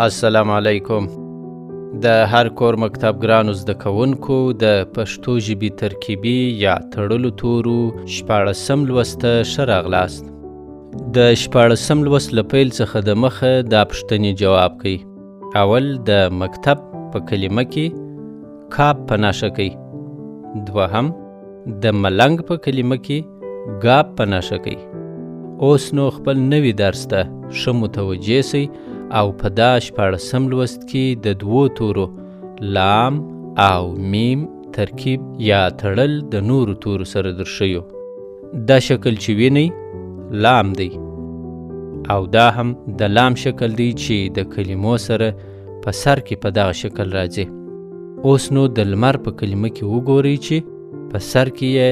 السلام علیکم. د هر کور مکتب ګرانو زده کوونکو د پښتو ژبې ترکیبي یا تړلو تورو 14 لوست ته ښه راغلاست. د 14 لوست له پیل څخه د مخه دا پوښتنې جواب کوي. اول د مکتب په کلمه کې کاپ په نښه کوي. دوهم د ملنګ په کلمه کې ګاپ په نښه کوي. اوس نو خپل نوي درس ته ښه متوجه سئ او په دا 14 لوست کې د دوو تورو لام او میم ترکیب یا تړل د نورو تورو سره درښیو. دا شکل چې وینئ لام دی او دا هم د لام شکل دی چې د کلمو سره په سر کې په دغه شکل راځي. اوس نو د لمر په کلمه کې وګورئ چې په سر کې یې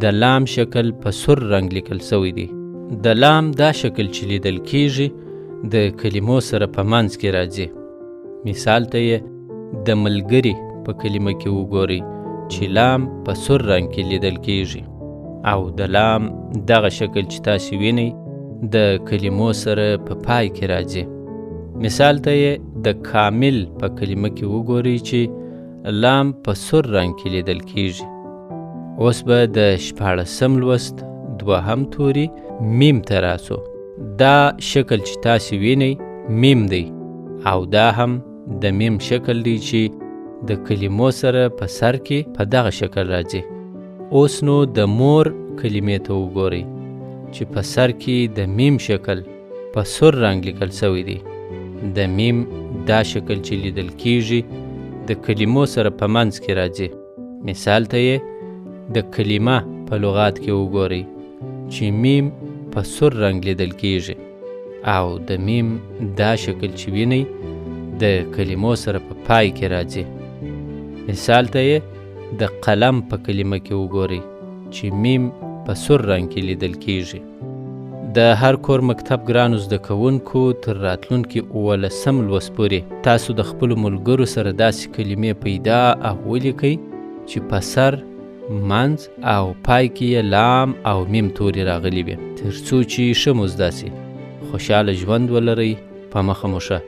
د لام شکل په سور رنګ لیکل شوی دی. د لام دا شکل چې لیدل کیږي د کلمو سره په منځ کې راځي. مثال ته یې د ملګري په کلمه کې وګورئ چې لام په سور رنګ کې لیدل کیږي او د لام دغه شکل چې تاسو وینئ د کلمو سره په پای کې راځي. مثال ته یې د کامل په کلمه کې وګورئ چې لام په سور رنګ کې لیدل کیږي. اوس به د 14 لوست دوهم توری میم ته راسو. دا شکل چې تاسو وینئ میم دی او دا هم د میم شکل دی چې د کلمو سره په سر کې په دغه شکل راځي. اوس نو د مور کلمې ته وګورئ چې په سر کې د میم شکل په سور رنګ لیکل شوی دی. د میم دا شکل چې لیدل کیږي د کلمو سره په منځ کې راځي. مثال ته یې د کلمه په لغات کې وګورئ چې میم په سور رنګ لیدل کیږي او د میم دا شکل چې وینئ د کلمو سره په پای کې راځي. مثال ته یې د قلم په کلمه کې وګورئ چې میم په سور رنګ کې لیدل کیږي. د هر کور مکتب ګرانو زده کوونکو تر راتلونکي 18 لوست پورې تاسو د خپلو ملګرو سره داسې کلمې پیدا او ولیکئ چې په سر منځ او پای کې یې لام او میم توري راغلي وي، تر څو چې ښه مو زده سي. خوشحاله ژوند ولرئ. په مخه مو ښه.